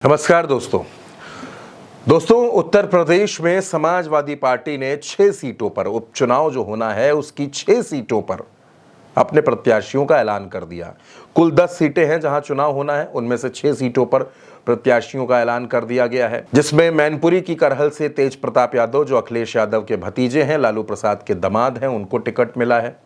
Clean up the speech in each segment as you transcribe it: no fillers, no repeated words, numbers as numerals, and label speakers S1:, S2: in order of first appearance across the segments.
S1: नमस्कार दोस्तों उत्तर प्रदेश में समाजवादी पार्टी ने 6 सीटों पर उपचुनाव जो होना है उसकी 6 सीटों पर अपने प्रत्याशियों का ऐलान कर दिया। कुल 10 सीटें हैं जहां चुनाव होना है, उनमें से 6 सीटों पर प्रत्याशियों का ऐलान कर दिया गया है, जिसमें मैनपुरी की करहल से तेज प्रताप यादव जो अखिलेश यादव के भतीजे हैं, लालू प्रसाद के दामाद हैं, उनको टिकट मिला है।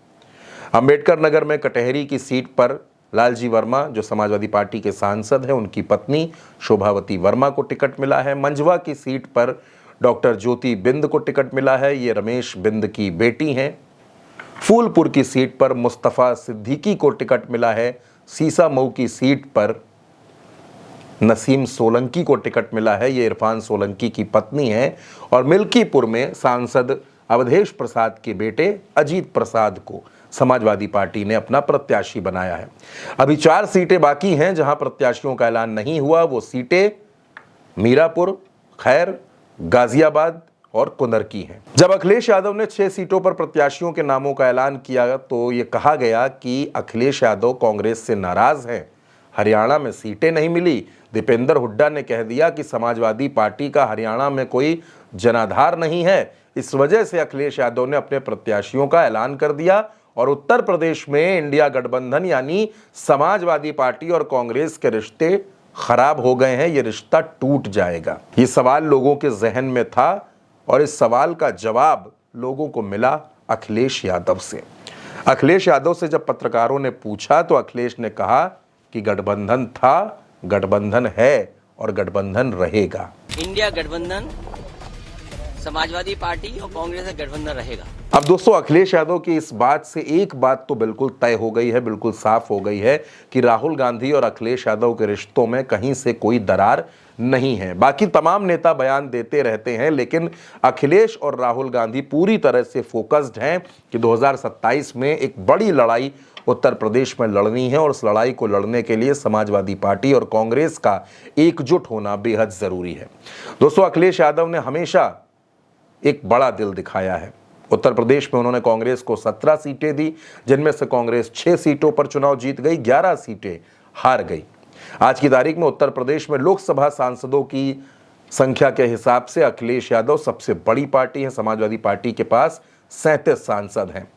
S1: अंबेडकर नगर में कटहरी की सीट पर लालजी वर्मा जो समाजवादी पार्टी के सांसद हैं, उनकी पत्नी शोभावती वर्मा को टिकट मिला है। मंझवा की सीट पर डॉक्टर ज्योति बिंद को टिकट मिला है, ये रमेश बिंद की बेटी हैं। फूलपुर की सीट पर मुस्तफ़ा सिद्दीकी को टिकट मिला है। सीसामऊ की सीट पर नसीम सोलंकी को टिकट मिला है, ये इरफान सोलंकी की पत्नी है। और मिल्कीपुर में सांसद अवधेश प्रसाद के बेटे अजीत प्रसाद को समाजवादी पार्टी ने अपना प्रत्याशी बनाया है। अभी 4 सीटें बाकी हैं जहां प्रत्याशियों का ऐलान नहीं हुआ। वो सीटें मीरापुर, खैर, गाजियाबाद और कुंदरकी हैं। जब अखिलेश यादव ने 6 सीटों पर प्रत्याशियों के नामों का ऐलान किया तो ये कहा गया कि अखिलेश यादव कांग्रेस से नाराज हैं, हरियाणा में सीटें नहीं मिली। दीपेंद्र हुड्डा ने कह दिया कि समाजवादी पार्टी का हरियाणा में कोई जनाधार नहीं है, इस वजह से अखिलेश यादव ने अपने प्रत्याशियों का ऐलान कर दिया। और उत्तर प्रदेश में इंडिया गठबंधन यानी समाजवादी पार्टी और कांग्रेस के रिश्ते खराब हो गए हैं, ये रिश्ता टूट जाएगा। ये सवाल लोगों के जहन में था और इस सवाल का जवाब लोगों को मिला अखिलेश यादव से। अखिलेश यादव से जब पत्रकारों ने पूछा तो अखिलेश ने कहा कि गठबंधन था, गठबंधन है और गठबंधन रहेगा।
S2: इंडिया गठबंधन, समाजवादी पार्टी और कांग्रेस का गठबंधन रहेगा।
S1: अब दोस्तों अखिलेश यादव की इस बात से एक बात तो बिल्कुल तय हो गई है, बिल्कुल साफ हो गई है कि राहुल गांधी और अखिलेश यादव के रिश्तों में कहीं से कोई दरार नहीं है। बाकी तमाम नेता बयान देते रहते हैं, लेकिन अखिलेश और राहुल गांधी पूरी तरह से फोकस्ड हैं कि 2027 में एक बड़ी लड़ाई उत्तर प्रदेश में लड़नी है और उस लड़ाई को लड़ने के लिए समाजवादी पार्टी और कांग्रेस का एकजुट होना बेहद जरूरी है। दोस्तों अखिलेश यादव ने हमेशा एक बड़ा दिल दिखाया है। उत्तर प्रदेश में उन्होंने कांग्रेस को 17 सीटें दी, जिनमें से कांग्रेस 6 सीटों पर चुनाव जीत गई, 11 सीटें हार गई। आज की तारीख में उत्तर प्रदेश में लोकसभा सांसदों की संख्या के हिसाब से अखिलेश यादव सबसे बड़ी पार्टी है। समाजवादी पार्टी के पास 37 सांसद हैं।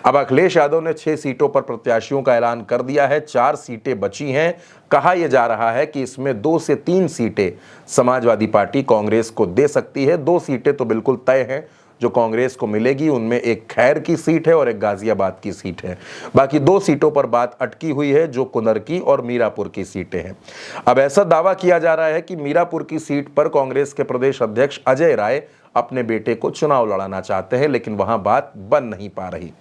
S1: अब अखिलेश यादव ने 6 सीटों पर प्रत्याशियों का ऐलान कर दिया है, 4 सीटें बची हैं। कहा यह जा रहा है कि इसमें 2 से 3 सीटें समाजवादी पार्टी कांग्रेस को दे सकती है। 2 सीटें तो बिल्कुल तय हैं जो कांग्रेस को मिलेगी, उनमें एक खैर की सीट है और एक गाजियाबाद की सीट है। बाकी 2 सीटों पर बात अटकी हुई है जो कुंदरकी और मीरापुर की सीटें हैं। अब ऐसा दावा किया जा रहा है कि मीरापुर की सीट पर कांग्रेस के प्रदेश अध्यक्ष अजय राय अपने बेटे को चुनाव लड़ाना चाहते हैं, लेकिन वहां बात बन नहीं पा रही।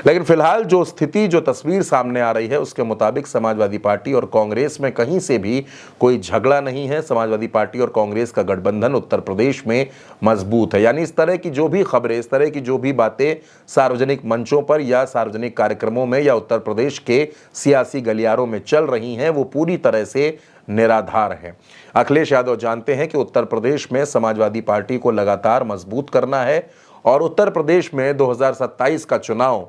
S1: लेकिन फिलहाल जो स्थिति, जो तस्वीर सामने आ रही है उसके मुताबिक समाजवादी पार्टी और कांग्रेस में कहीं से भी कोई झगड़ा नहीं है। समाजवादी पार्टी और कांग्रेस का गठबंधन उत्तर प्रदेश में मजबूत है। यानी इस तरह की जो भी खबरें, इस तरह की जो भी बातें सार्वजनिक मंचों पर या सार्वजनिक कार्यक्रमों में या उत्तर प्रदेश के सियासी गलियारों में चल रही हैं, वो पूरी तरह से निराधार है। अखिलेश यादव जानते हैं कि उत्तर प्रदेश में समाजवादी पार्टी को लगातार मजबूत करना है और उत्तर प्रदेश में 2027 का चुनाव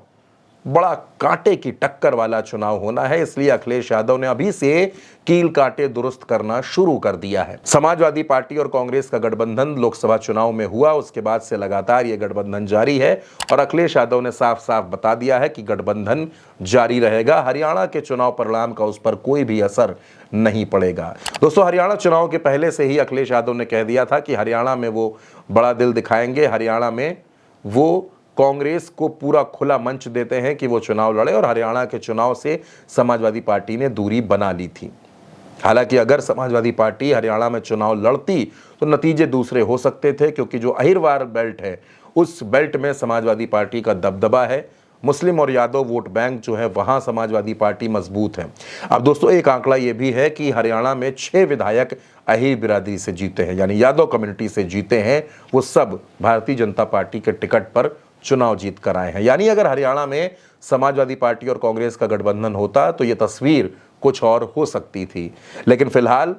S1: बड़ा कांटे की टक्कर वाला चुनाव होना है, इसलिए अखिलेश यादव ने अभी से कील कांटे दुरुस्त करना शुरू कर दिया है। समाजवादी पार्टी और कांग्रेस का गठबंधन लोकसभा चुनाव में हुआ, उसके बाद से लगातार ये गठबंधन जारी है और अखिलेश यादव ने साफ साफ बता दिया है कि गठबंधन जारी रहेगा। हरियाणा के चुनाव परिणाम का उस पर कोई भी असर नहीं पड़ेगा। दोस्तों हरियाणा चुनाव के पहले से ही अखिलेश यादव ने कह दिया था कि हरियाणा में वो बड़ा दिल दिखाएंगे, हरियाणा में वो कांग्रेस को पूरा खुला मंच देते हैं कि वो चुनाव लड़े और हरियाणा के चुनाव से समाजवादी पार्टी ने दूरी बना ली थी। हालांकि अगर समाजवादी पार्टी हरियाणा में चुनाव लड़ती तो नतीजे दूसरे हो सकते थे, क्योंकि जो अहिरवार बेल्ट है उस बेल्ट में समाजवादी पार्टी का दबदबा है। मुस्लिम और यादव वोट बैंक जो है वहां समाजवादी पार्टी मजबूत है। अब दोस्तों एक आंकड़ा यह भी है कि हरियाणा में 6 विधायक अहीर बिरादरी से जीते हैं, यानी यादव कम्युनिटी से जीते हैं। वो सब भारतीय जनता पार्टी के टिकट पर चुनाव जीत कर आए हैं। यानी अगर हरियाणा में समाजवादी पार्टी और कांग्रेस का गठबंधन होता तो यह तस्वीर कुछ और हो सकती थी। लेकिन फिलहाल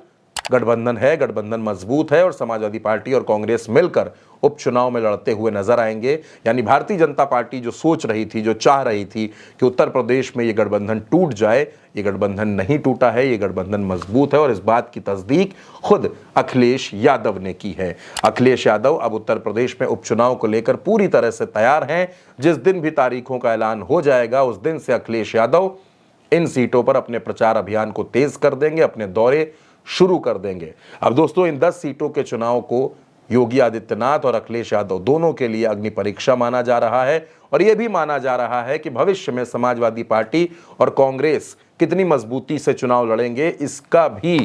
S1: गठबंधन है, गठबंधन मजबूत है और समाजवादी पार्टी और कांग्रेस मिलकर उपचुनाव में लड़ते हुए नजर आएंगे। यानी भारतीय जनता पार्टी जो सोच रही थी, जो चाह रही थी कि उत्तर प्रदेश में ये गठबंधन टूट जाए, ये गठबंधन नहीं टूटा है, ये गठबंधन मजबूत है और इस बात की तस्दीक खुद अखिलेश यादव ने की है। अखिलेश यादव अब उत्तर प्रदेश में उपचुनाव को लेकर पूरी तरह से तैयार हैं। जिस दिन भी तारीखों का ऐलान हो जाएगा उस दिन से अखिलेश यादव इन सीटों पर अपने प्रचार अभियान को तेज कर देंगे, अपने दौरे शुरू कर देंगे। अब दोस्तों, इन 10 सीटों के चुनाव को योगी आदित्यनाथ और अखिलेश यादव दोनों के लिए अग्नि परीक्षा माना जा रहा है और यह भी माना जा रहा है कि भविष्य में समाजवादी पार्टी और कांग्रेस कितनी मजबूती से चुनाव लड़ेंगे, इसका भी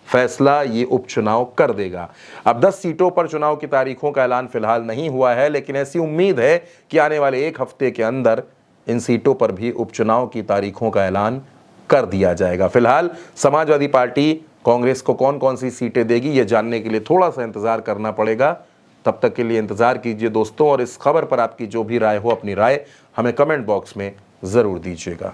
S1: फैसला ये उपचुनाव कर देगा। अब 10 सीटों पर चुनाव की तारीखों का ऐलान फिलहाल नहीं हुआ है, लेकिन ऐसी उम्मीद है कि आने वाले एक हफ्ते के अंदर इन सीटों पर भी उपचुनाव की तारीखों का ऐलान कर दिया जाएगा। फिलहाल समाजवादी पार्टी कांग्रेस को कौन कौन सी सीटें देगी ये जानने के लिए थोड़ा सा इंतजार करना पड़ेगा। तब तक के लिए इंतजार कीजिए दोस्तों, और इस खबर पर आपकी जो भी राय हो, अपनी राय हमें कमेंट बॉक्स में जरूर दीजिएगा।